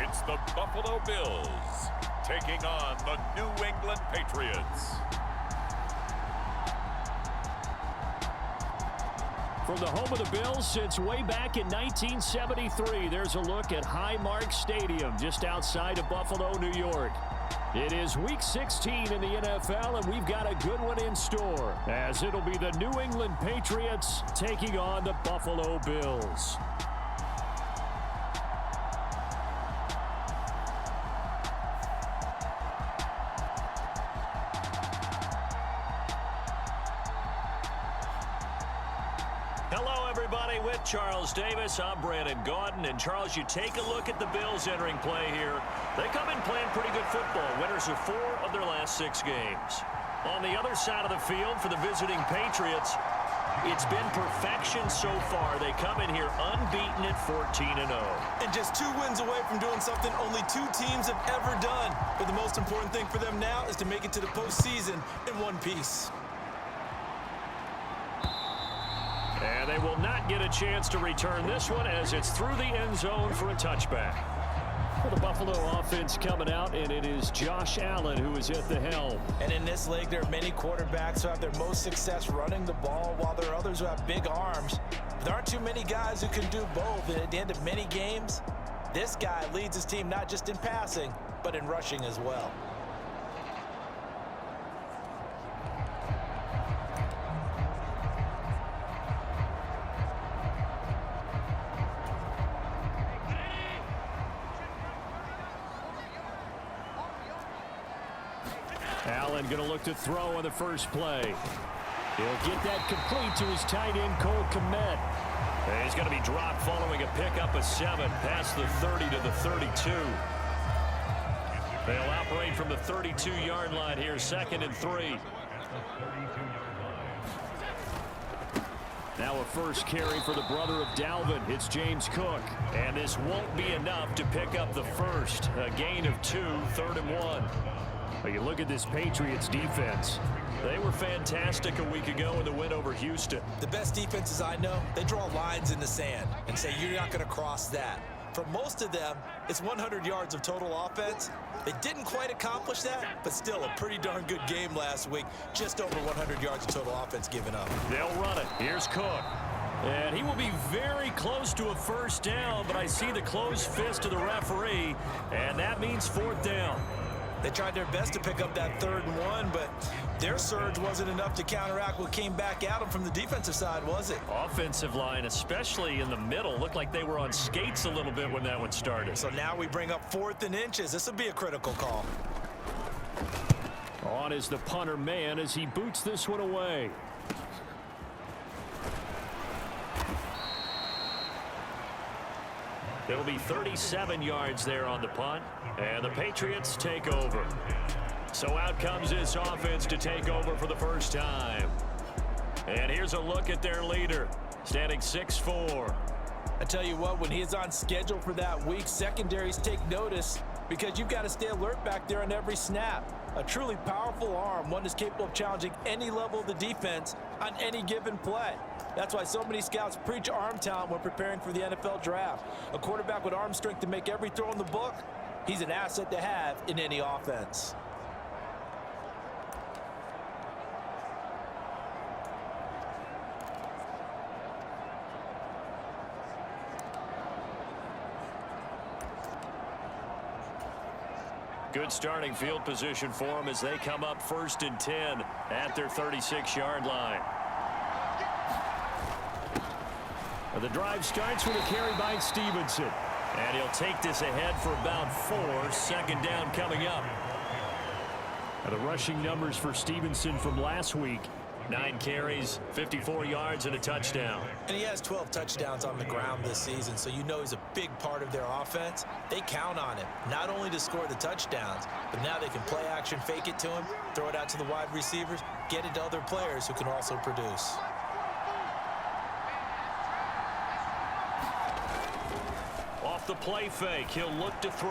It's the Buffalo Bills taking on the New England Patriots. From the home of the Bills since way back in 1973, there's a look at Highmark Stadium just outside of Buffalo, New York. It is Week 16 in the NFL, and we've got a good one in store, as it'll be the New England Patriots taking on the Buffalo Bills. With Charles Davis, I'm Brandon Gaudin, and Charles, you take a look at the Bills entering play here. They come in playing pretty good football, winners of 4 of their last 6 games. On the other side of the field for the visiting Patriots, it's been perfection so far. They come in here unbeaten at 14-0. And just 2 wins away from doing something only 2 teams have ever done. But the most important thing for them now is to make it to the postseason in one piece. And they will not get a chance to return this one as it's through the end zone for a touchback. Well, the Buffalo offense coming out, and it is Josh Allen who is at the helm. And in this league, there are many quarterbacks who have their most success running the ball, while there are others who have big arms. But there aren't too many guys who can do both. And at the end of many games, this guy leads his team not just in passing, but in rushing as well. Allen going to look to throw on the first play. He'll get that complete to his tight end, Cole Kmet. And he's going to be dropped following a pickup of 7 past the 30 to the 32. They'll operate from the 32-yard line here, 2nd and 3. Now a first carry for the brother of Dalvin. It's James Cook. And this won't be enough to pick up the first. A gain of 2, 3rd and 1. But you look at this Patriots defense. They were fantastic a week ago in the win over Houston. The best defenses I know, they draw lines in the sand and say you're not going to cross that. For most of them, it's 100 yards of total offense. They didn't quite accomplish that, but still a pretty darn good game last week. Just over 100 yards of total offense given up. They'll run it. Here's Cook. And he will be very close to a first down, but I see the closed fist of the referee, and that means 4th down. They tried their best to pick up that 3rd and 1, but their surge wasn't enough to counteract what came back at them from the defensive side, was it? Offensive line, especially in the middle, looked like they were on skates a little bit when that one started. So now we bring up 4th and inches. This will be a critical call. On is the punter man as he boots this one away. It'll be 37 yards there on the punt, and the Patriots take over. So out comes this offense to take over for the first time. And here's a look at their leader, standing 6'4". I tell you what, when he's on schedule for that week, secondaries take notice because you've got to stay alert back there on every snap. A truly powerful arm, one that's capable of challenging any level of the defense on any given play. That's why so many scouts preach arm talent when preparing for the NFL draft. A quarterback with arm strength to make every throw in the book, he's an asset to have in any offense. Good starting field position for them as they come up 1st and 10 at their 36-yard line. The drive starts with a carry by Stevenson. And he'll take this ahead for about 4. 2nd down coming up. Now the rushing numbers for Stevenson from last week. 9 carries, 54 yards, and a touchdown. And he has 12 touchdowns on the ground this season, so you know he's a big part of their offense. They count on him, not only to score the touchdowns, but now they can play action, fake it to him, throw it out to the wide receivers, get it to other players who can also produce. Off the play fake, he'll look to throw.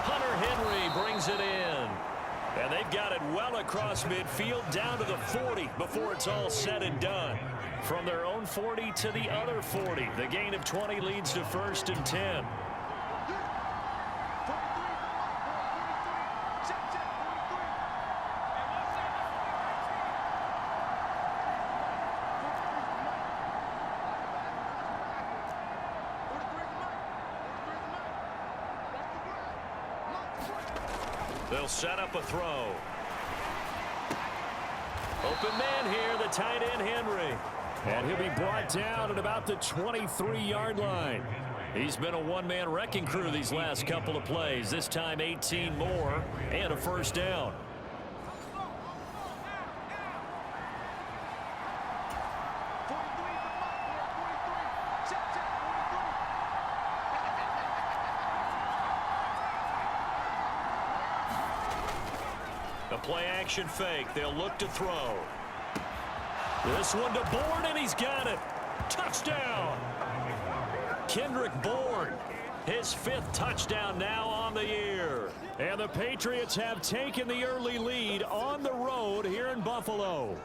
Hunter Henry brings it in. And they've got it well across midfield down to the 40 before it's all said and done. From their own 40 to the other 40. The gain of 20 leads to 1st and 10. They'll set up a throw. Open man here, the tight end Henry. And he'll be brought down at about the 23-yard line. He's been a one-man wrecking crew these last couple of plays. This time 18 more and a first down. A play-action fake. They'll look to throw. This one to Bourne, and he's got it. Touchdown. Kendrick Bourne, his 5th touchdown now on the year. And the Patriots have taken the early lead on the road here in Buffalo.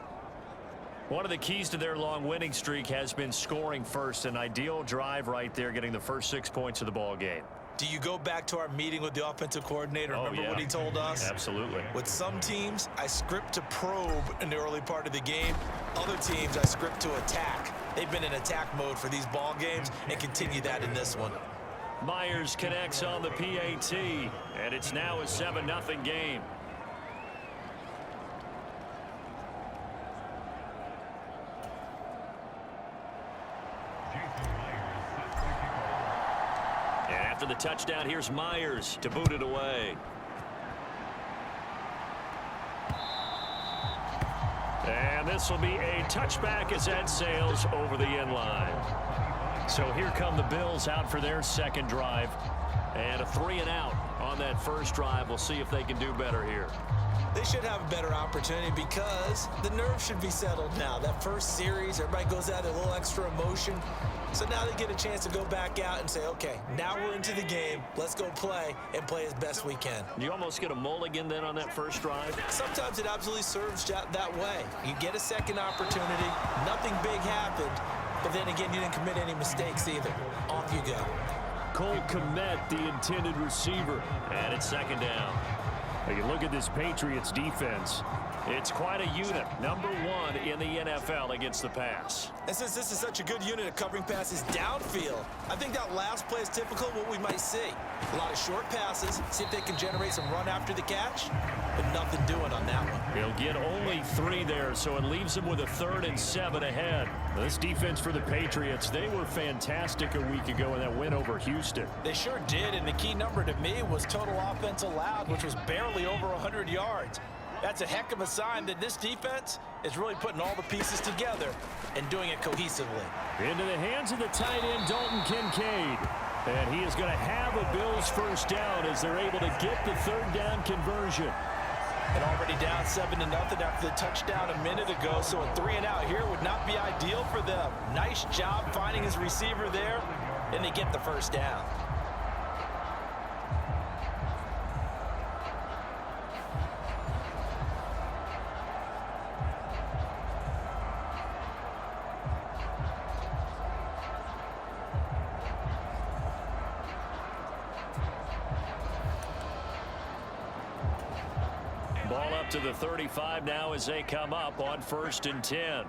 One of the keys to their long winning streak has been scoring first. An ideal drive right there, getting the first 6 points of the ball game. Do you go back to our meeting with the offensive coordinator? Remember what he told us? Absolutely. With some teams, I script to probe in the early part of the game. Other teams, I script to attack. They've been in attack mode for these ball games and continue that in this one. Myers connects on the PAT, and it's now a 7-0 game. After the touchdown, here's Myers to boot it away. And this will be a touchback as that sails over the end line. So here come the Bills out for their second drive. And a 3-and-out on that first drive. We'll see if they can do better here. They should have a better opportunity because the nerves should be settled now. That first series, everybody goes out a little extra emotion. So now they get a chance to go back out and say, okay, now we're into the game. Let's go play and play as best we can. You almost get a mulligan then on that first drive? Sometimes it absolutely serves that way. You get a second opportunity. Nothing big happened. But then again, you didn't commit any mistakes either. Off you go. Cole Kmet, the intended receiver. And it's second down. You look at this Patriots defense. It's quite a unit. Number 1 in the NFL against the pass. And since this is such a good unit of covering passes downfield, I think that last play is typical of what we might see. A lot of short passes, see if they can generate some run after the catch, but nothing doing on that one. He'll get only 3 there, so it leaves him with a 3rd and 7 ahead. This defense for the Patriots, they were fantastic a week ago in that win over Houston. They sure did, and the key number to me was total offense allowed, which was barely over 100 yards. That's a heck of a sign that this defense is really putting all the pieces together and doing it cohesively. Into the hands of the tight end, Dalton Kincaid. And he is going to have a Bills first down as they're able to get the 3rd down conversion. And already down 7-0 after the touchdown a minute ago, so a 3-and-out here would not be ideal for them. Nice job finding his receiver there, and they get the first down. Ball up to the 35 now as they come up on 1st and 10.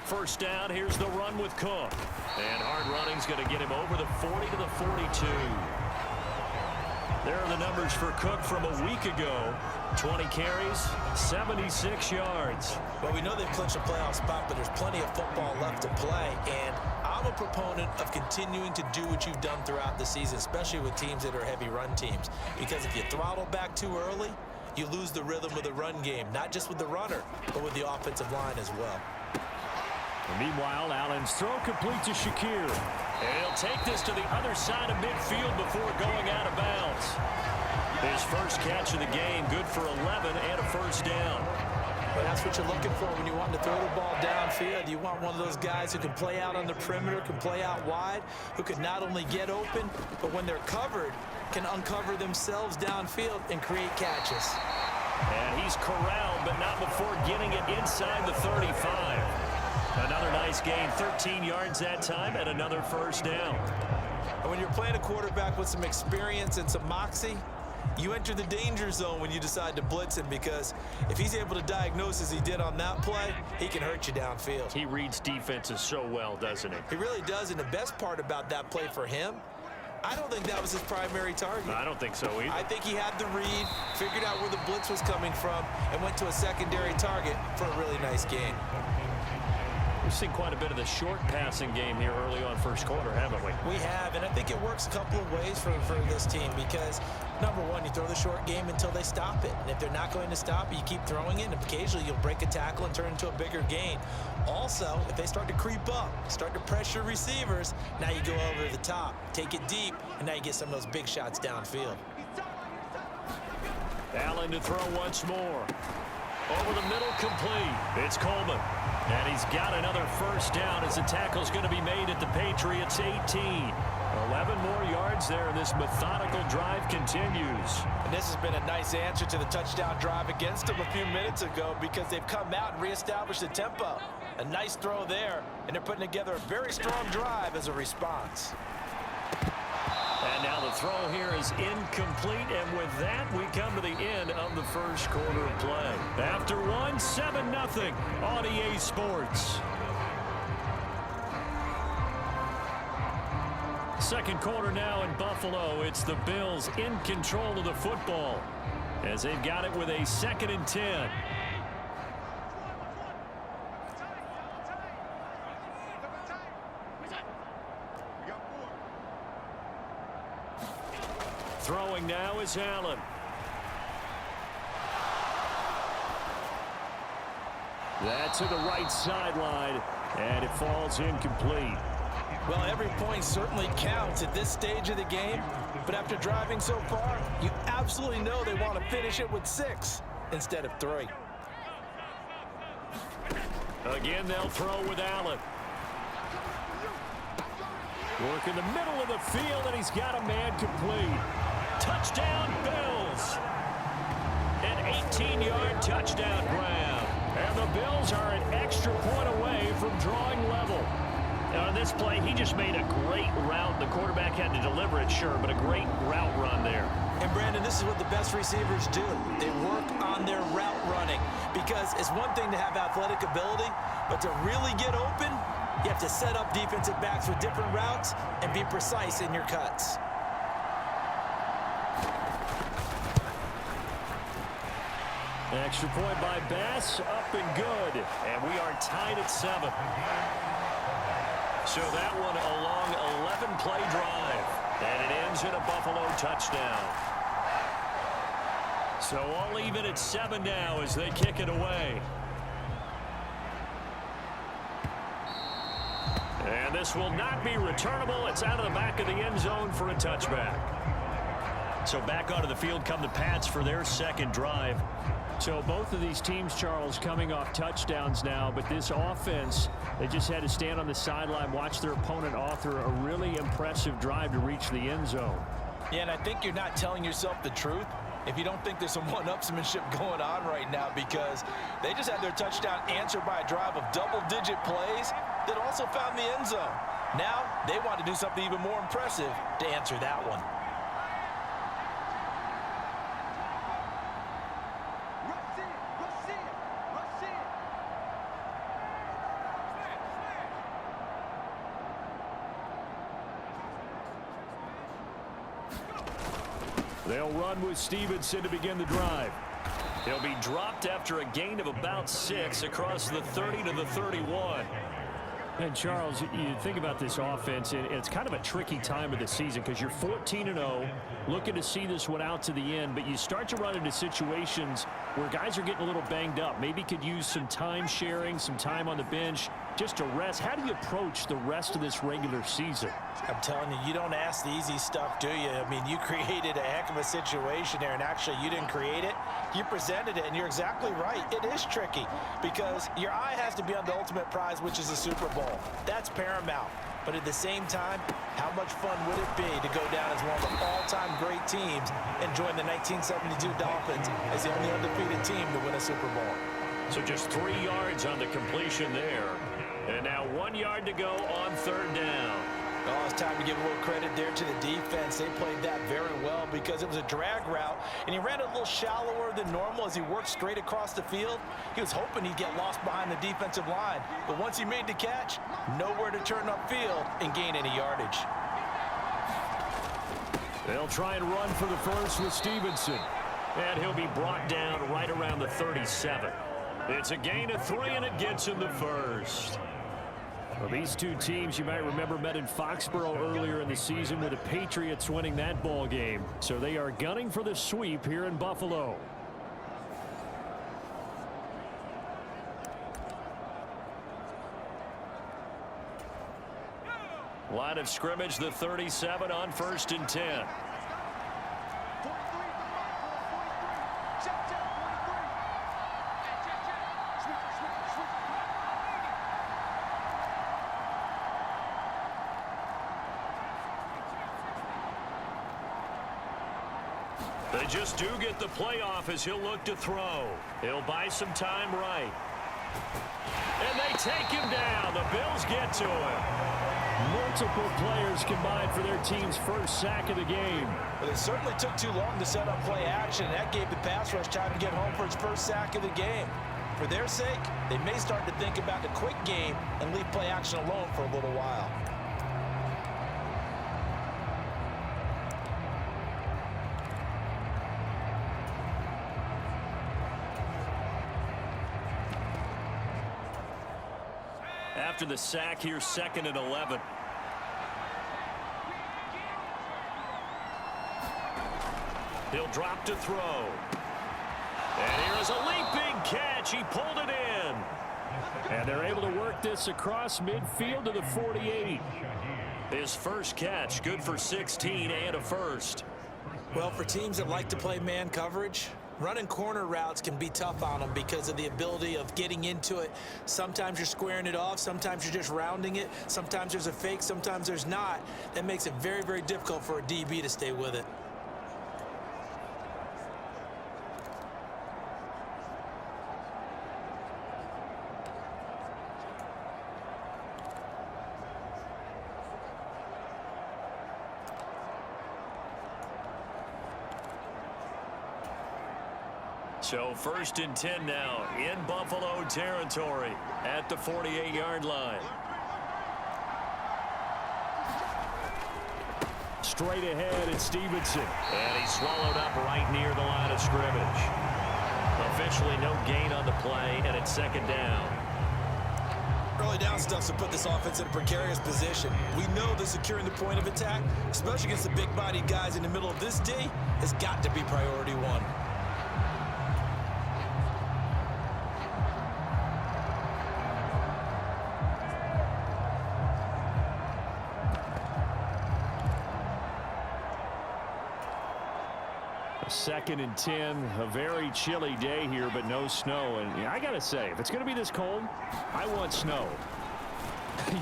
First down, here's the run with Cook. And hard running's going to get him over the 40 to the 42. There are the numbers for Cook from a week ago. 20 carries, 76 yards. Well, we know they've clinched a playoff spot, but there's plenty of football left to play. And I'm a proponent of continuing to do what you've done throughout the season, especially with teams that are heavy run teams. Because if you throttle back too early, you lose the rhythm of the run game, not just with the runner, but with the offensive line as well. Meanwhile, Allen's throw complete to Shakir. And he'll take this to the other side of midfield before going out of bounds. His first catch of the game, good for 11 and a first down. But that's what you're looking for when you want to throw the ball downfield. You want one of those guys who can play out on the perimeter, can play out wide, who can not only get open, but when they're covered, can uncover themselves downfield and create catches. And he's corralled, but not before getting it inside the 35. Another nice gain, 13 yards that time, and another first down. And when you're playing a quarterback with some experience and some moxie, you enter the danger zone when you decide to blitz him, because if he's able to diagnose as he did on that play, he can hurt you downfield. He reads defenses so well, doesn't he? He really does, and the best part about that play for him I don't think that was his primary target. I don't think so either. I think he had the read, figured out where the blitz was coming from, and went to a secondary target for a really nice gain. We've seen quite a bit of the short passing game here early on first quarter, haven't we? We have, and I think it works a couple of ways for this team because, number one, you throw the short game until they stop it. And if they're not going to stop it, you keep throwing it, and occasionally you'll break a tackle and turn it into a bigger gain. Also, if they start to creep up, start to pressure receivers, now you go over the top, take it deep, and now you get some of those big shots downfield. Allen to throw once more. Over the middle, complete. It's Coleman. And he's got another first down as the tackle's going to be made at the Patriots 18. 11 more yards there, and this methodical drive continues. And this has been a nice answer to the touchdown drive against them a few minutes ago because they've come out and reestablished the tempo. A nice throw there, and they're putting together a very strong drive as a response. And now the throw here is incomplete, and with that, we come to the end of the first quarter of play. After one, 7-0 on EA Sports. Second quarter now in Buffalo. It's the Bills in control of the football as they've got it with a 2nd and 10. Throwing now is Allen. That's to the right sideline, and it falls incomplete. Well, every point certainly counts at this stage of the game, but after driving so far, you absolutely know they want to finish it with 6 instead of 3. Again, they'll throw with Allen. Work in the middle of the field, and he's got a man complete. Touchdown, Bills. An 18-yard touchdown grab. And the Bills are an extra point away from drawing level. Now, on this play, he just made a great route. The quarterback had to deliver it, sure, but a great route run there. And, Brandon, this is what the best receivers do. They work on their route running because it's one thing to have athletic ability, but to really get open, you have to set up defensive backs with different routes and be precise in your cuts. Extra point by Bass, up and good. And we are tied at 7. So that one a long 11-play drive. And it ends in a Buffalo touchdown. So all even at 7 now as they kick it away. And this will not be returnable. It's out of the back of the end zone for a touchback. So back onto the field come the Pats for their second drive. So both of these teams, Charles, coming off touchdowns now, but this offense, they just had to stand on the sideline, watch their opponent author a really impressive drive to reach the end zone. Yeah, and I think you're not telling yourself the truth if you don't think there's some one-upsmanship going on right now because they just had their touchdown answered by a drive of double-digit plays that also found the end zone. Now they want to do something even more impressive to answer that one. They'll run with Stevenson to begin the drive. He'll be dropped after a gain of about 6 across the 30 to the 31. And, Charles, you think about this offense, and it's kind of a tricky time of the season because you're 14-0, looking to see this one out to the end, but you start to run into situations where guys are getting a little banged up. Maybe could use some time sharing, some time on the bench just to rest. How do you approach the rest of this regular season? I'm telling you, you don't ask the easy stuff, do you? I mean, you created a heck of a situation there, and actually you didn't create it. You presented it, and you're exactly right. It is tricky because your eye has to be on the ultimate prize, which is the Super Bowl. That's paramount. But at the same time, how much fun would it be to go down as one of the all-time great teams and join the 1972 Dolphins as the only undefeated team to win a Super Bowl? So just 3 yards on the completion there. And now 1 yard to go on 3rd down. Oh, it's time to give a little credit there to the defense. They played that very well because it was a drag route, and he ran a little shallower than normal as he worked straight across the field. He was hoping he'd get lost behind the defensive line, but once he made the catch, nowhere to turn upfield and gain any yardage. They'll try and run for the first with Stevenson. And he'll be brought down right around the 37. It's a gain of 3, and it gets him the first. Well, these two teams, you might remember, met in Foxborough earlier in the season with the Patriots winning that ball game. So they are gunning for the sweep here in Buffalo. Line of scrimmage, the 37 on 1st and 10. They just do get the playoff as he'll look to throw. He'll buy some time right. And they take him down. The Bills get to him. Multiple players combined for their team's first sack of the game. Well, it certainly took too long to set up play action. That gave the pass rush time to get home for its first sack of the game. For their sake, they may start to think about the quick game and leave play action alone for a little while. After the sack here, 2nd and 11. He'll drop to throw. And here is a leaping catch. He pulled it in. And they're able to work this across midfield to the 48. His first catch, good for 16 and a first. Well, for teams that like to play man coverage, running corner routes can be tough on them because of the ability of getting into it. Sometimes you're squaring it off. Sometimes you're just rounding it. Sometimes there's a fake. Sometimes there's not. That makes it very, very difficult for a DB to stay with it. So 1st and 10 now in Buffalo territory at the 48-yard line. Straight ahead, it's Stevenson. And he's swallowed up right near the line of scrimmage. Officially no gain on the play, and it's 2nd down. Early down stuff to put this offense in a precarious position. We know that securing the point of attack, especially against the big-bodied guys in the middle of this D, has got to be priority one. Second and 10, a very chilly day here, but no snow. And I got to say, if it's going to be this cold, I want snow.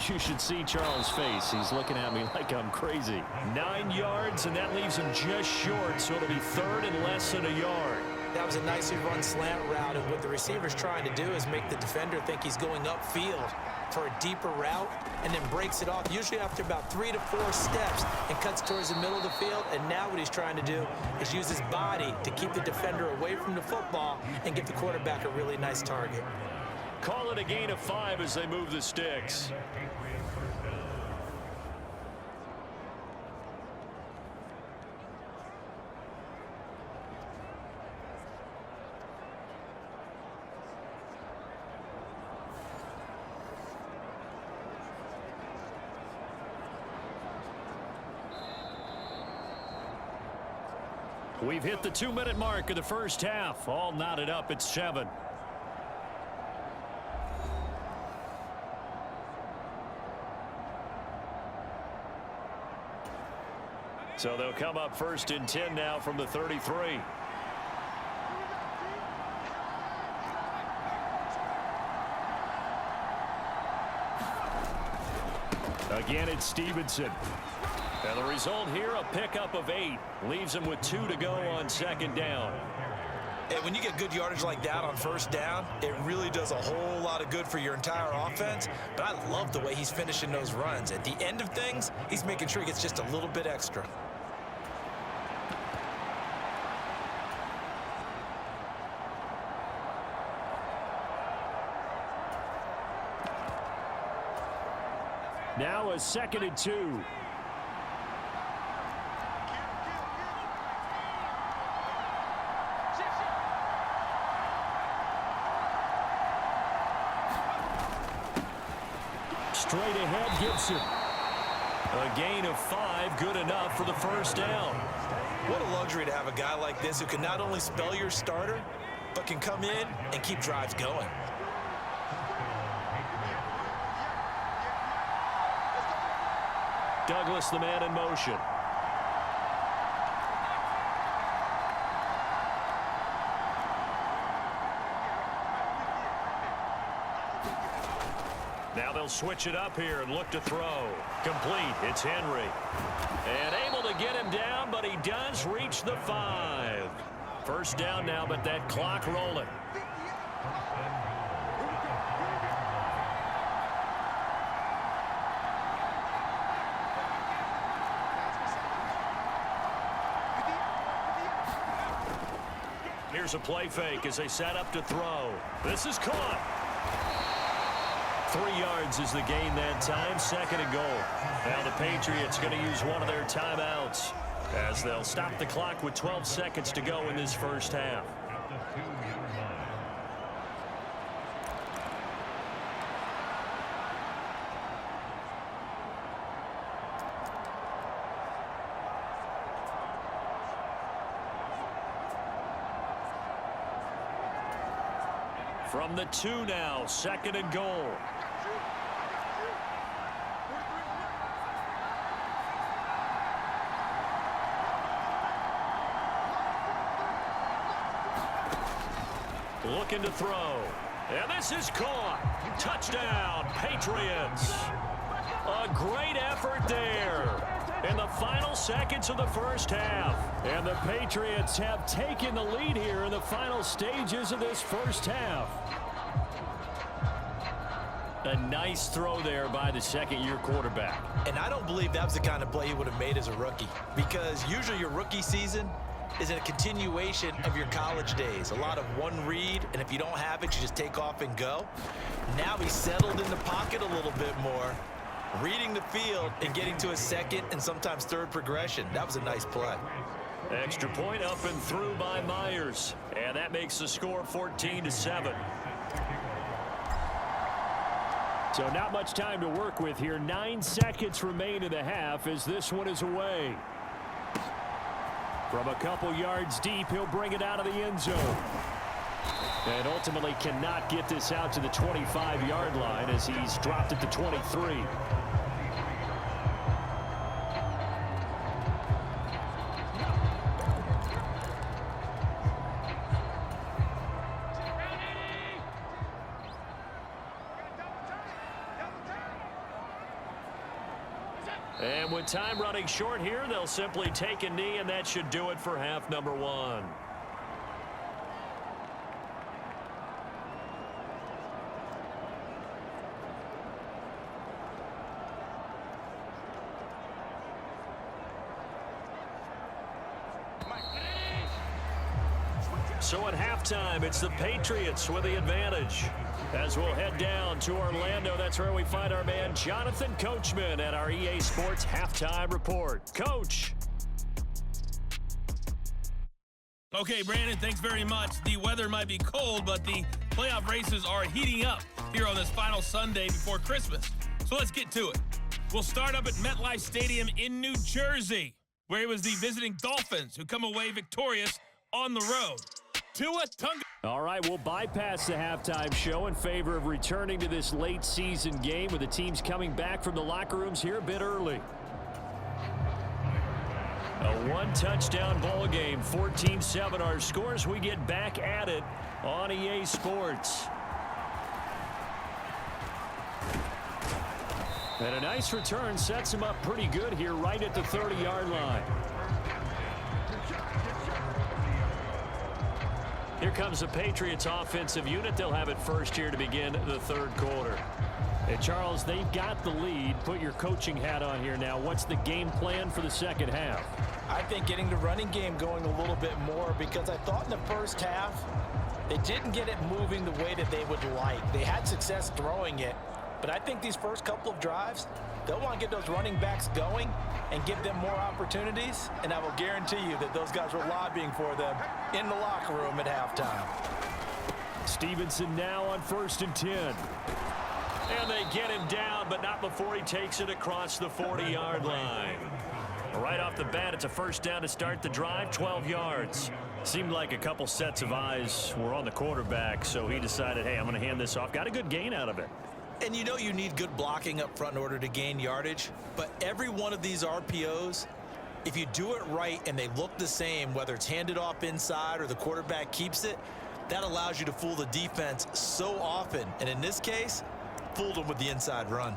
You should see Charles' face. He's looking at me like I'm crazy. 9 yards, and that leaves him just short, so it'll be 3rd and less than a yard. That was a nicely run slant route, and what the receiver's trying to do is make the defender think he's going upfield for a deeper route, and then breaks it off, usually after about 3 to 4 steps, and cuts towards the middle of the field. And now what he's trying to do is use his body to keep the defender away from the football and give the quarterback a really nice target. Call it a gain of 5 as they move the sticks. We've hit the 2-minute mark of the first half. All knotted up at 7. So they'll come up 1st and 10 now from the 33. Again, it's Stevenson. And the result here, a pickup of 8. Leaves him with 2 to go on 2nd down. And when you get good yardage like that on 1st down, it really does a whole lot of good for your entire offense. But I love the way he's finishing those runs. At the end of things, he's making sure he gets just a little bit extra. Now a 2nd and 2. straight ahead, Gibson. A gain of 5, good enough for the first down. What a luxury to have a guy like this who can not only spell your starter, but can come in and keep drives going. Douglas, the man in motion. Now they'll switch it up here and look to throw. Complete. It's Henry. And able to get him down, but he does reach the 5. First down now, but that clock rolling. Here's a play fake as they set up to throw. This is caught. 3 yards is the gain that time. 2nd and goal. Now the Patriots going to use one of their timeouts as they'll stop the clock with 12 seconds to go in this first half. From the 2 now, 2nd and goal. Looking to throw. And this is caught. Touchdown, Patriots. A great effort there in the final seconds of the first half. And the Patriots have taken the lead here in the final stages of this first half. A nice throw there by the second-year quarterback. And I don't believe that was the kind of play he would have made as a rookie, because usually your rookie season is a continuation of your college days. A lot of one read, and if you don't have it, you just take off and go. Now he's settled in the pocket a little bit more, reading the field and getting to a second and sometimes third progression. That was a nice play. Extra point up and through by Myers. And that makes the score 14-7. So not much time to work with here. 9 seconds remain in the half as this one is away. From a couple yards deep, he'll bring it out of the end zone. And ultimately cannot get this out to the 25-yard line as he's dropped it to 23. And with time running short here, they'll simply take a knee, and that should do it for half number 1. So at halftime, it's the Patriots with the advantage. As we'll head down to Orlando, that's where we find our man Jonathan Coachman at our EA Sports Halftime Report. Coach. Okay, Brandon, thanks very much. The weather might be cold, but the playoff races are heating up here on this final Sunday before Christmas. So let's get to it. We'll start up at MetLife Stadium in New Jersey, where it was the visiting Dolphins who come away victorious on the road. Tua Tunga. All right, we'll bypass the halftime show in favor of returning to this late season game with the teams coming back from the locker rooms here a bit early. A one-touchdown ball game, 14-7 our scores. We get back at it on EA Sports. And a nice return sets him up pretty good here right at the 30-yard line. Here comes the Patriots offensive unit. They'll have it first here to begin the third quarter. And Charles, they've got the lead. Put your coaching hat on here now. What's the game plan for the second half? I think getting the running game going a little bit more, because I thought in the first half they didn't get it moving the way that they would like. They had success throwing it, but I think these first couple of drives, they'll want to get those running backs going and give them more opportunities, and I will guarantee you that those guys were lobbying for them in the locker room at halftime. Stevenson now on 1st and 10. And they get him down, but not before he takes it across the 40-yard line. Right off the bat, it's a first down to start the drive, 12 yards. Seemed like a couple sets of eyes were on the quarterback, so he decided, hey, I'm going to hand this off. Got a good gain out of it. And you know you need good blocking up front in order to gain yardage, but every one of these RPOs, if you do it right and they look the same, whether it's handed off inside or the quarterback keeps it, that allows you to fool the defense so often. And in this case, fooled them with the inside run.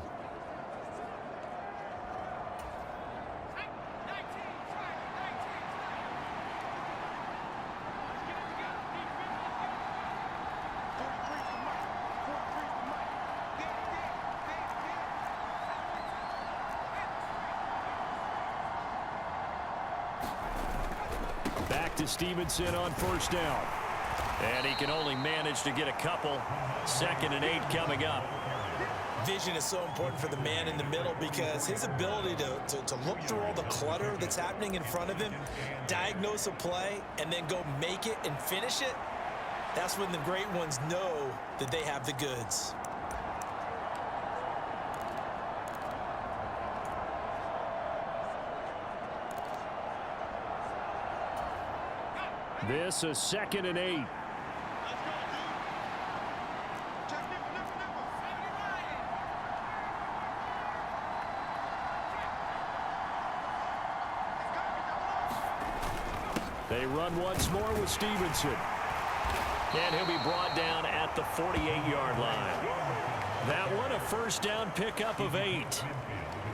Back to Stevenson on first down. And he can only manage to get a couple. 2nd and 8 coming up. Vision is so important for the man in the middle because his ability to look through all the clutter that's happening in front of him, diagnose a play, and then go make it and finish it, that's when the great ones know that they have the goods. This is 2nd and 8. They run once more with Stevenson. And he'll be brought down at the 48-yard line. That one, a first down pickup of 8.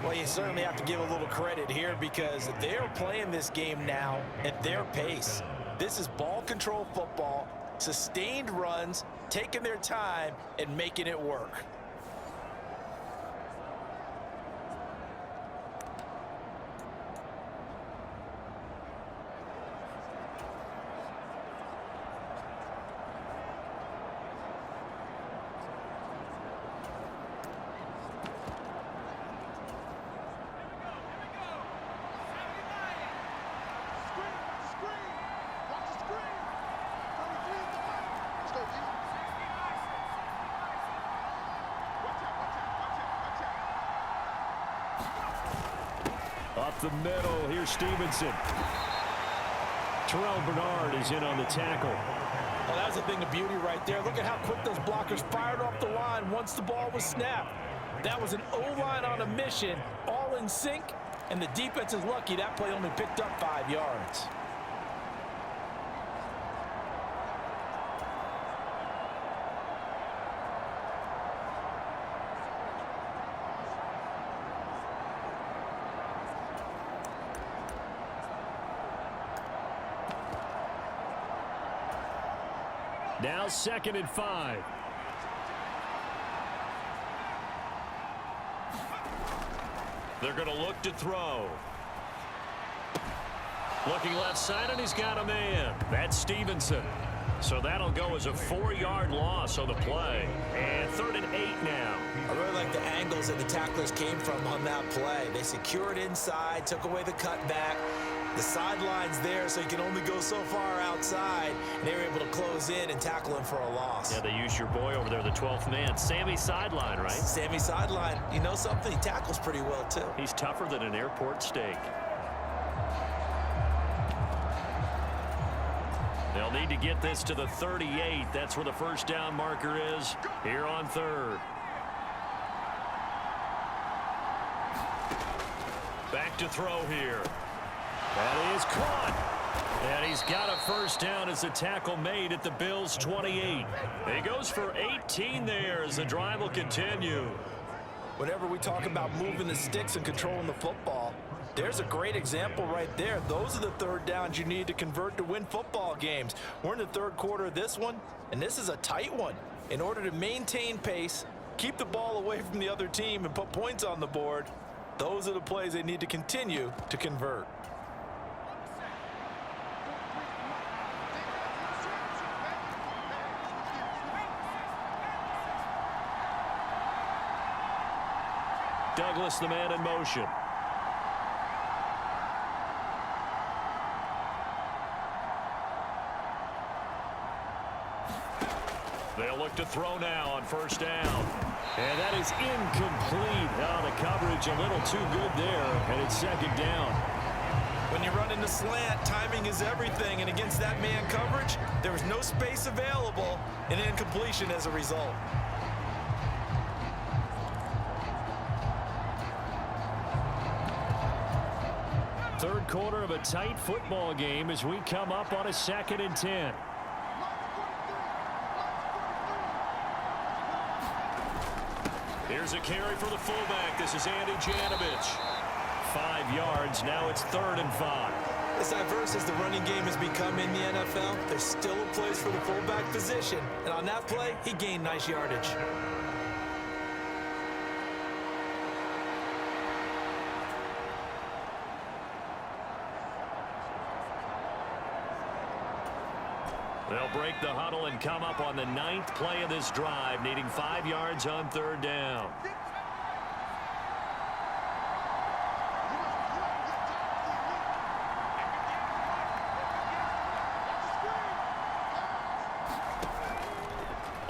Well, you certainly have to give a little credit here because they're playing this game now at their pace. This is ball control football, sustained runs, taking their time and making it work. Up the middle, here's Stevenson. Terrell Bernard is in on the tackle. Well, that was a thing of beauty right there. Look at how quick those blockers fired off the line once the ball was snapped. That was an O-line on a mission, all in sync, and the defense is lucky that play only picked up 5 yards. Now 2nd and 5. They're going to look to throw. Looking left side, and he's got a man. That's Stevenson. So that'll go as a 4-yard loss on the play. And 3rd and 8 now. I really like the angles that the tacklers came from on that play. They secured inside, took away the cutback. The sideline's there, so you can only go so far outside. And they were able to close in and tackle him for a loss. Yeah, they used your boy over there, the 12th man. Sammy Sideline, right? Sammy Sideline. You know something? He tackles pretty well, too. He's tougher than an airport steak. They'll need to get this to the 38. That's where the first down marker is here on 3rd. Back to throw here. That is caught. And he's got a first down as the tackle made at the Bills' 28. He goes for 18 there as the drive will continue. Whenever we talk about moving the sticks and controlling the football, there's a great example right there. Those are the 3rd downs you need to convert to win football games. We're in the 3rd quarter of this one, and this is a tight one. In order to maintain pace, keep the ball away from the other team, and put points on the board, those are the plays they need to continue to convert. Douglas, the man in motion. They'll look to throw now on first down. And that is incomplete. Oh, the coverage a little too good there, and it's second down. When you run into slant, timing is everything, and against that man coverage, there was no space available, and incompletion as a result. Third quarter of a tight football game as we come up on a 2nd and 10. Here's a carry for the fullback. This is Andy Janovich. 5 yards. Now it's 3rd and 5. As diverse as the running game has become in the NFL, there's still a place for the fullback position. And on that play, he gained nice yardage. They'll break the huddle and come up on the 9th play of this drive, needing 5 yards on 3rd down.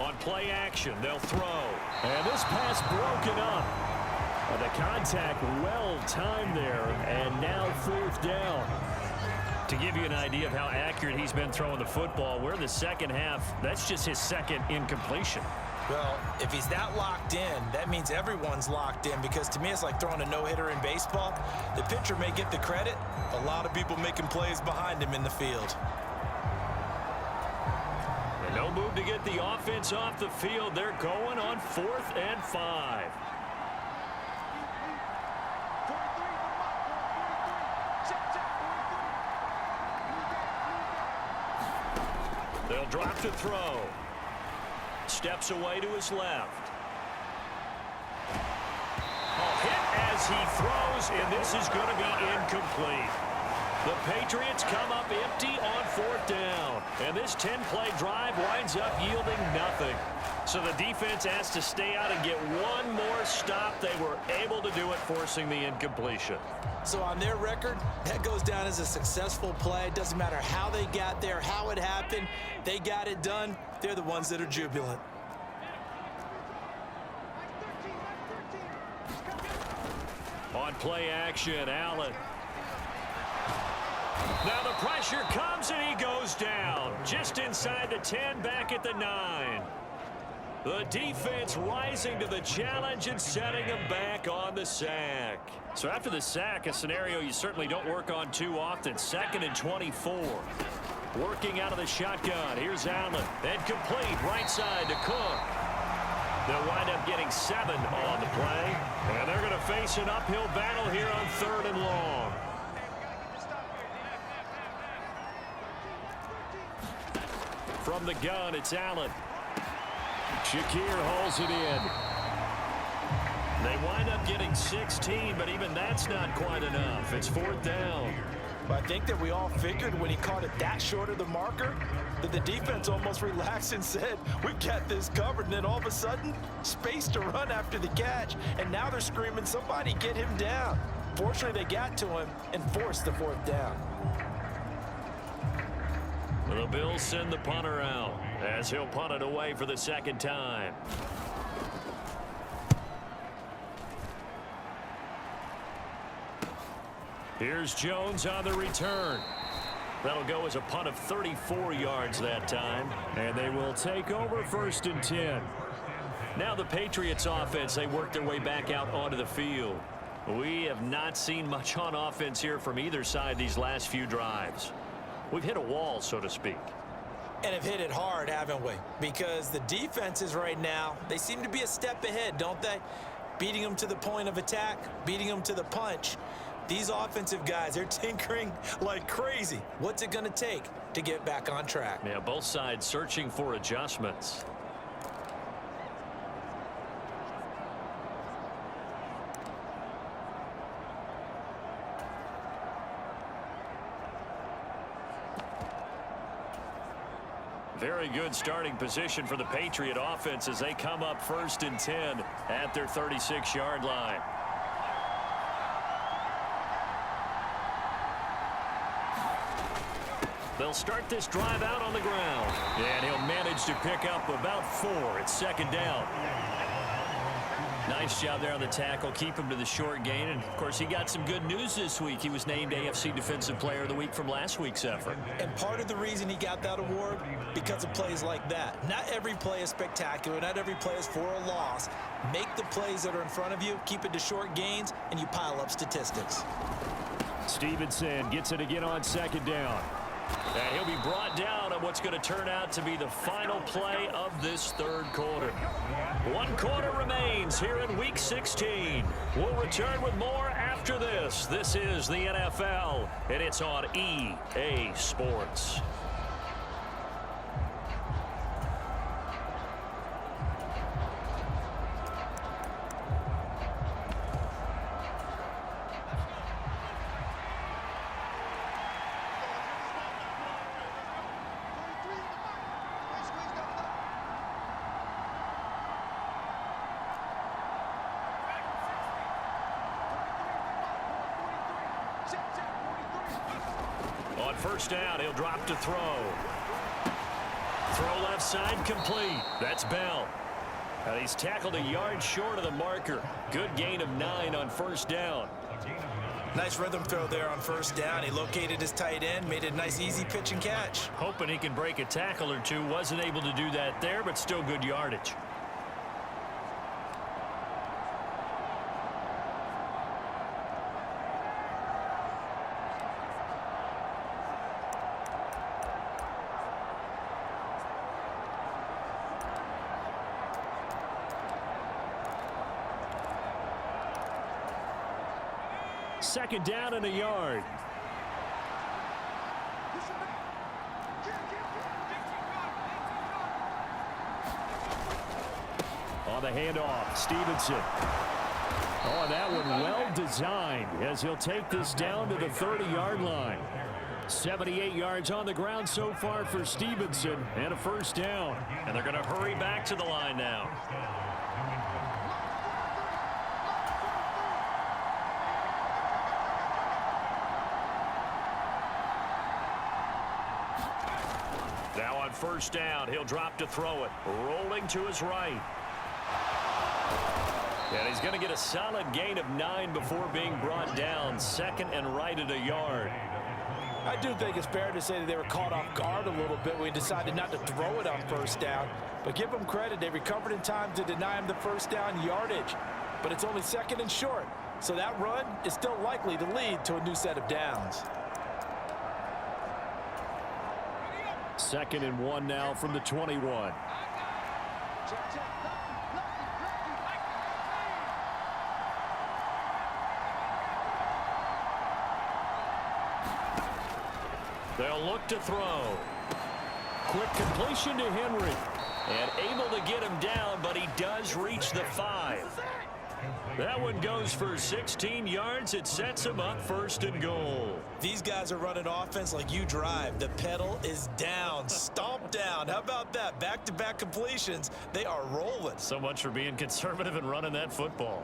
On play action, they'll throw. And this pass broken up. The contact well timed there, and now 4th down. To give you an idea of how accurate he's been throwing the football, we're in the second half. That's just his second incompletion. Well, if he's that locked in, that means everyone's locked in, because to me it's like throwing a no-hitter in baseball. The pitcher may get the credit, a lot of people making plays behind him in the field. And no move to get the offense off the field. They're going on 4th and 5. They'll drop to throw. Steps away to his left. Hit as he throws, and this is going to be incomplete. The Patriots come up empty on 4th down, and this 10-play drive winds up yielding nothing. So the defense has to stay out and get one more stop. They were able to do it, forcing the incompletion. So on their record, that goes down as a successful play. It doesn't matter how they got there, how it happened. They got it done. They're the ones that are jubilant. On play action, Allen. Now the pressure comes and he goes down. Just inside the 10, back at the 9. The defense rising to the challenge and setting him back on the sack. So after the sack, a scenario you certainly don't work on too often. 2nd and 24. Working out of the shotgun. Here's Allen. And complete right side to Cook. They'll wind up getting 7 on the play. And they're going to face an uphill battle here on 3rd and long. From the gun, it's Allen. Shakir hauls it in. They wind up getting 16, but even that's not quite enough. It's 4th down. I think that we all figured when he caught it that short of the marker that the defense almost relaxed and said, we've got this covered. And then all of a sudden, space to run after the catch. And now they're screaming, somebody get him down. Fortunately, they got to him and forced the 4th down. The Bills send the punter out as he'll punt it away for the 2nd time. Here's Jones on the return. That'll go as a punt of 34 yards that time. And they will take over 1st and 10. Now the Patriots offense, they work their way back out onto the field. We have not seen much on offense here from either side these last few drives. We've hit a wall, so to speak. And have hit it hard, haven't we? Because the defenses right now, they seem to be a step ahead, don't they? Beating them to the point of attack, beating them to the punch. These offensive guys, they're tinkering like crazy. What's it going to take to get back on track? Yeah, both sides searching for adjustments. Very good starting position for the Patriot offense as they come up 1st and 10 at their 36-yard line. They'll start this drive out on the ground. And he'll manage to pick up about 4. It's second down. Nice job there on the tackle. Keep him to the short gain. And, of course, he got some good news this week. He was named AFC Defensive Player of the Week from last week's effort. And part of the reason he got that award, because of plays like that. Not every play is spectacular. Not every play is for a loss. Make the plays that are in front of you, keep it to short gains, and you pile up statistics. Stevenson gets it again on second down. And he'll be brought down on what's going to turn out to be the final play of this third quarter. 1 quarter remains here in Week 16. We'll return with more after this. This is the NFL, and it's on EA Sports. On first down, he'll drop to throw. Throw left side complete. That's Bell. And he's tackled a yard short of the marker. Good gain of 9 on first down. Nice rhythm throw there on first down. He located his tight end, made it a nice easy pitch and catch. Hoping he can break a tackle or two. Wasn't able to do that there, but still good yardage. Second down and a yard. On the handoff, Stevenson. Oh, that one well designed as he'll take this down to the 30-yard line. 78 yards on the ground so far for Stevenson and a first down. And they're going to hurry back to the line now. Now on first down, he'll drop to throw it. Rolling to his right. And he's going to get a solid gain of 9 before being brought down. Second and right at a yard. I do think it's fair to say that they were caught off guard a little bit when he decided not to throw it on first down. But give them credit. They recovered in time to deny him the first down yardage. But it's only second and short. So that run is still likely to lead to a new set of downs. Second and 1 now from the 21. They'll look to throw. Quick completion to Henry. And able to get him down, but he does reach the 5. That one goes for 16 yards. It sets him up first and goal. These guys are running offense like you drive. The pedal is down, stomped down. How about that? Back-to-back completions. They are rolling. So much for being conservative and running that football.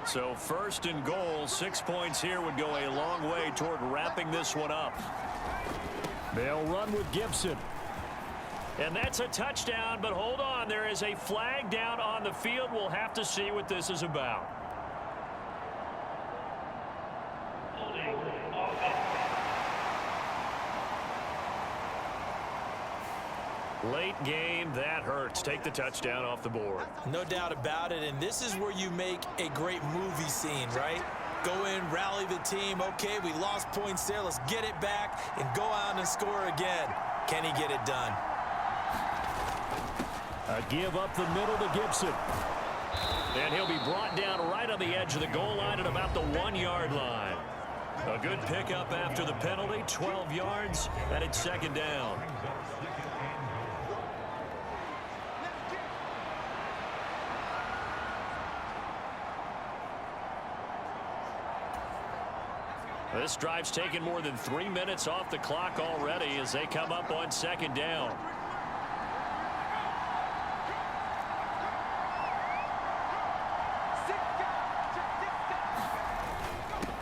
So first and goal, 6 points here would go a long way toward wrapping this one up. They'll run with Gibson. And that's a touchdown, but hold on. There is a flag down on the field. We'll have to see what this is about. Late game, that hurts. Take the touchdown off the board. No doubt about it, and this is where you make a great movie scene, right? Go in, rally the team. Okay, we lost points there. Let's get it back and go out and score again. Can he get it done? A give up the middle to Gibson. And he'll be brought down right on the edge of the goal line at about the 1-yard line. A good pickup after the penalty, 12 yards, and it's second down. This drive's taken more than 3 minutes off the clock already as they come up on second down.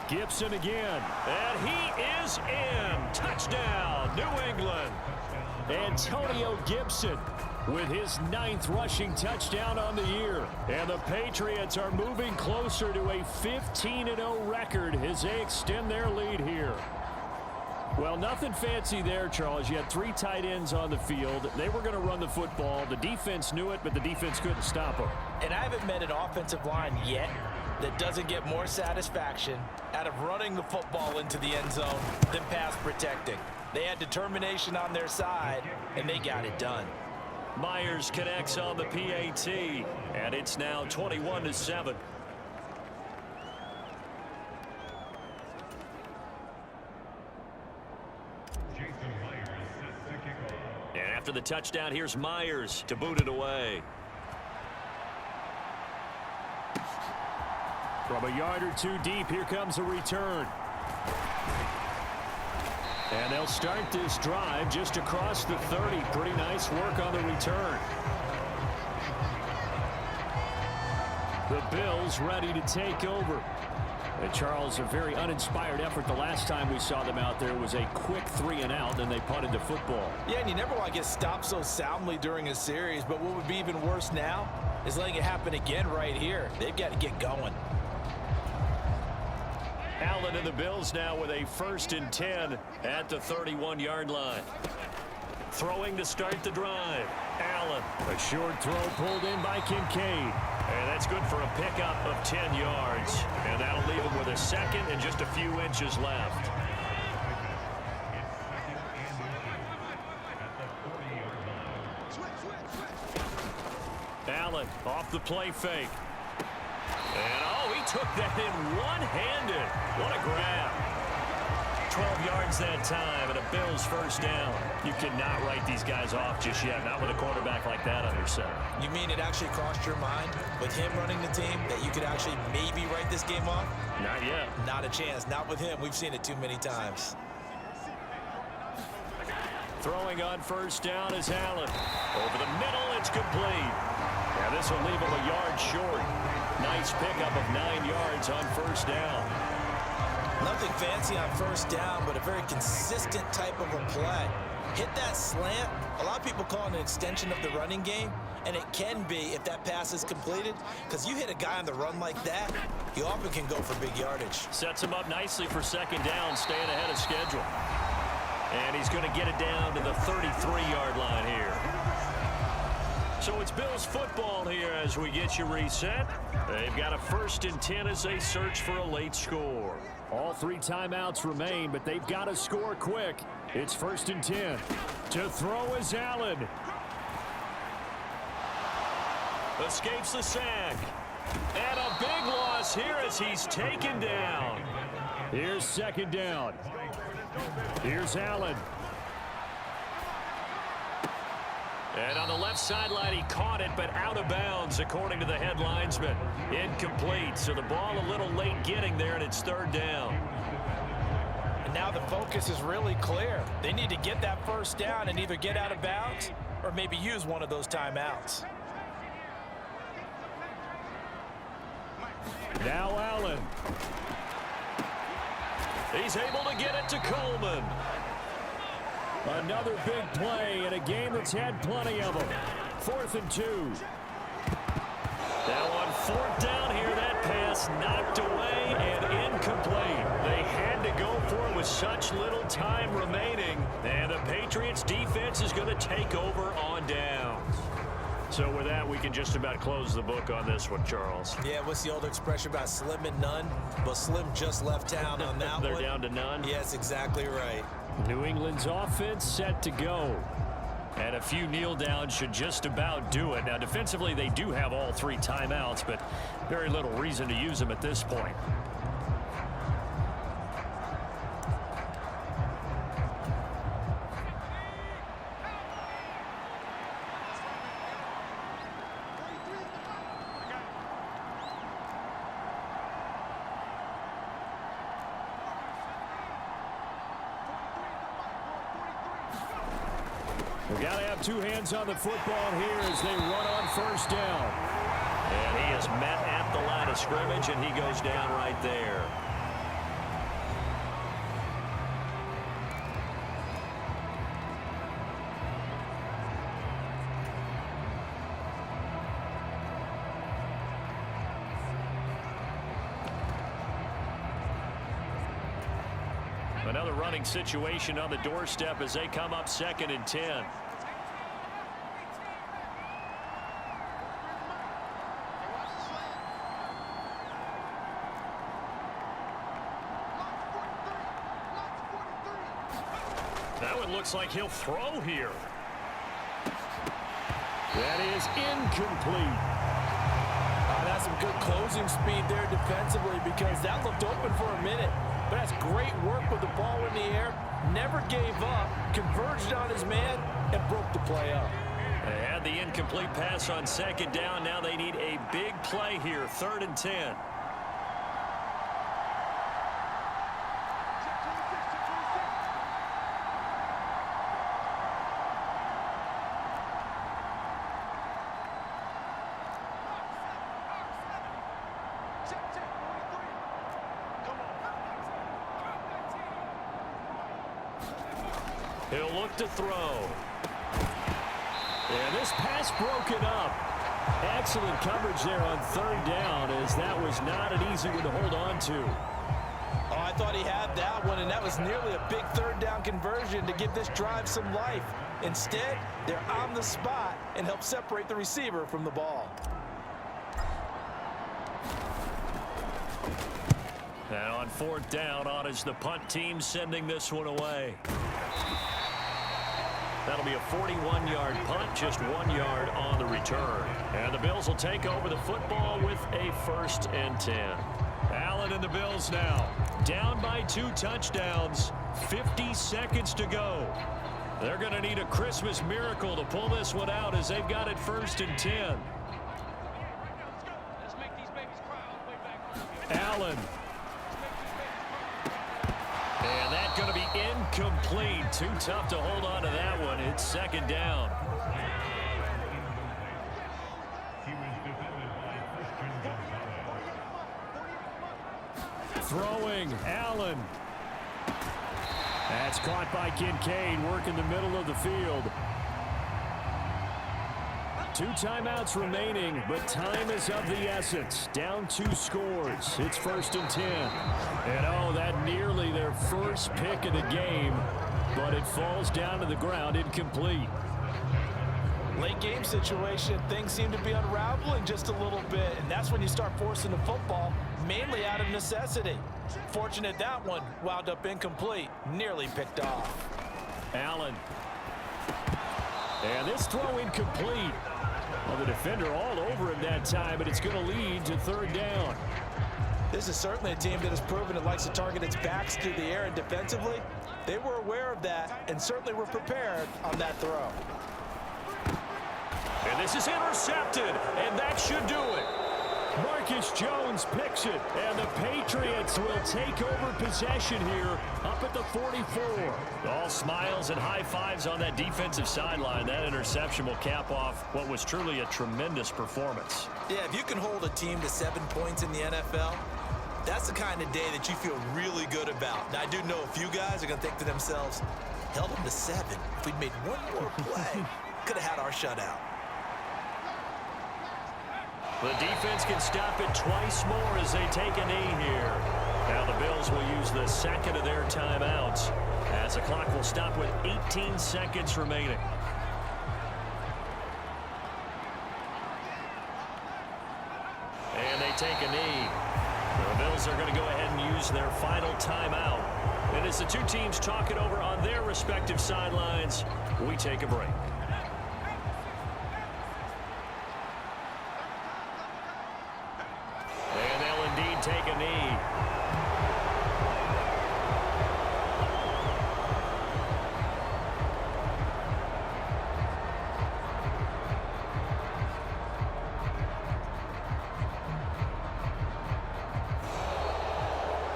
Gibson again, and he is in. Touchdown, New England. Antonio Gibson with his 9th rushing touchdown on the year. And the Patriots are moving closer to a 15-0 record as they extend their lead here. Well, nothing fancy there, Charles. You had 3 tight ends on the field. They were going to run the football. The defense knew it, but the defense couldn't stop them. And I haven't met an offensive line yet that doesn't get more satisfaction out of running the football into the end zone than pass protecting. They had determination on their side, and they got it done. Myers connects on the PAT, and it's now 21-7. And after the touchdown, here's Myers to boot it away. From a yard or 2 deep, here comes a return. And they'll start this drive just across the 30. Pretty nice work on the return. The Bills ready to take over. And Charles, a very uninspired effort. The last time we saw them out there was a quick 3-and-out, and they punted the football. Yeah, and you never want to get stopped so soundly during a series, but what would be even worse now is letting it happen again right here. They've got to get going. Allen and the Bills now with a 1st and 10 at the 31-yard line. Throwing to start the drive. Allen. A short throw pulled in by Kincaid. And that's good for a pickup of 10 yards. And that'll leave him with a 2nd and just a few inches left. Allen off the play fake. And, oh, he took that in one-handed. What a grab. 12 yards that time and a Bills 1st down. You cannot write these guys off just yet, not with a quarterback like that under center. You mean it actually crossed your mind with him running the team that you could actually maybe write this game off? Not yet. Not a chance. Not with him. We've seen it too many times. Throwing on 1st down is Allen. Over the middle, it's complete. Yeah, this will leave him a yard short. Nice pickup of 9 yards on 1st down. Nothing fancy on 1st down, but a very consistent type of a play. Hit that slant. A lot of people call it an extension of the running game, and it can be if that pass is completed, because you hit a guy on the run like that, you often can go for big yardage. Sets him up nicely for 2nd down, staying ahead of schedule. And he's going to get it down to the 33-yard line here. So it's Bills football here as we get you reset. They've got a 1st and 10 as they search for a late score. All 3 timeouts remain, but they've got to score quick. It's 1st and 10. To throw is Allen. Escapes the sack. And a big loss here as he's taken down. Here's 2nd down. Here's Allen. And on the left sideline, he caught it, but out of bounds, according to the head linesman. Incomplete, so the ball a little late getting there, and it's 3rd down. And now the focus is really clear. They need to get that 1st down and either get out of bounds or maybe use one of those timeouts. Now Allen. He's able to get it to Coleman. Another big play in a game that's had plenty of them. 4th and 2. Now on 4th down here, that pass knocked away and incomplete. They had to go for it with such little time remaining. And the Patriots defense is going to take over on downs. So with that, we can just about close the book on this one, Charles. Yeah, what's the old expression about slim and none? Well, Slim just left town on that They're one. down to none? Yes, exactly right. New England's offense set to go. And a few kneel downs should just about do it. Now, defensively, they do have all 3 timeouts, but very little reason to use them at this point. We've got to have two hands on the football here as they run on first down. And he is met at the line of scrimmage, and he goes down right there. Another running situation on the doorstep as they come up 2nd and 10. That one looks like he'll throw here. That is incomplete. That's some good closing speed there defensively because that looked open for a minute. But that's great work with the ball in the air. Never gave up, converged on his man, and broke the play up. They had the incomplete pass on 2nd down. Now they need a big play here, 3rd and 10. He'll look to throw. And this pass broken up. Excellent coverage there on 3rd down as that was not an easy one to hold on to. Oh, I thought he had that one, and that was nearly a big 3rd down conversion to give this drive some life. Instead, they're on the spot and help separate the receiver from the ball. And on 4th down, on is the punt team sending this one away. That'll be a 41-yard punt, just 1 yard on the return. And the Bills will take over the football with a 1st and 10. Allen and the Bills now down by 2 touchdowns, 50 seconds to go. They're going to need a Christmas miracle to pull this one out as they've got it 1st and 10. Allen. And that's going to be incomplete. Too tough to hold on to that one. It's 2nd down. Throwing, Allen. That's caught by Kincaid, working the middle of the field. 2 timeouts remaining, but time is of the essence. Down 2 scores. It's 1st and 10. And oh, that nearly their first pick of the game, but it falls down to the ground incomplete. Late game situation, things seem to be unraveling just a little bit, and that's when you start forcing the football, mainly out of necessity. Fortunate that one wound up incomplete, nearly picked off. Allen. And this throw incomplete. Well, the defender all over him that time, but it's going to lead to 3rd down. This is certainly a team that has proven it likes to target its backs through the air, and defensively, they were aware of that and certainly were prepared on that throw. And this is intercepted, and that should do it. Marcus Jones picks it, and the Patriots will take over possession here up at the 44. All smiles and high fives on that defensive sideline. That interception will cap off what was truly a tremendous performance. Yeah, if you can hold a team to 7 points in the NFL, that's the kind of day that you feel really good about. Now, I do know a few guys are going to think to themselves, held them to 7. If we'd made one more play, could have had our shutout. The defense can stop it twice more as they take a knee here. Now the Bills will use the 2nd of their timeouts as the clock will stop with 18 seconds remaining. And they take a knee. The Bills are going to go ahead and use their final timeout. And as the two teams talk it over on their respective sidelines, we take a break. Take a knee.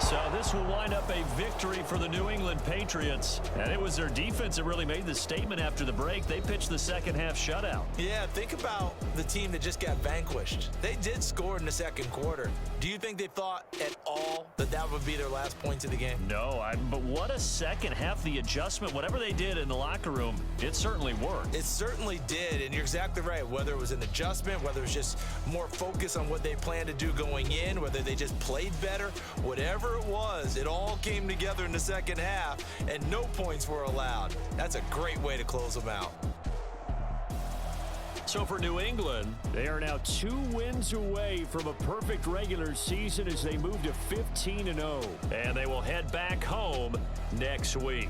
So this will wind up a victory for the New England Patriots. And it was their defense that really made the statement after the break. They pitched the second half shutout. Yeah, think about the team that just got vanquished. They did score in the second quarter. Do you think they thought at all that that would be their last points of the game? No, but what a second half. The adjustment, whatever they did in the locker room, it certainly worked. It certainly did, and you're exactly right. Whether it was an adjustment, whether it was just more focus on what they planned to do going in, whether they just played better, whatever it was, it all came together in the second half, and no points were allowed. That's a great way to close them out. So for New England, they are now 2 wins away from a perfect regular season as they move to 15-0. And they will head back home next week.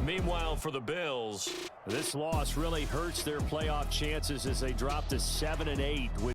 Meanwhile, for the Bills, this loss really hurts their playoff chances as they drop to 7-8 with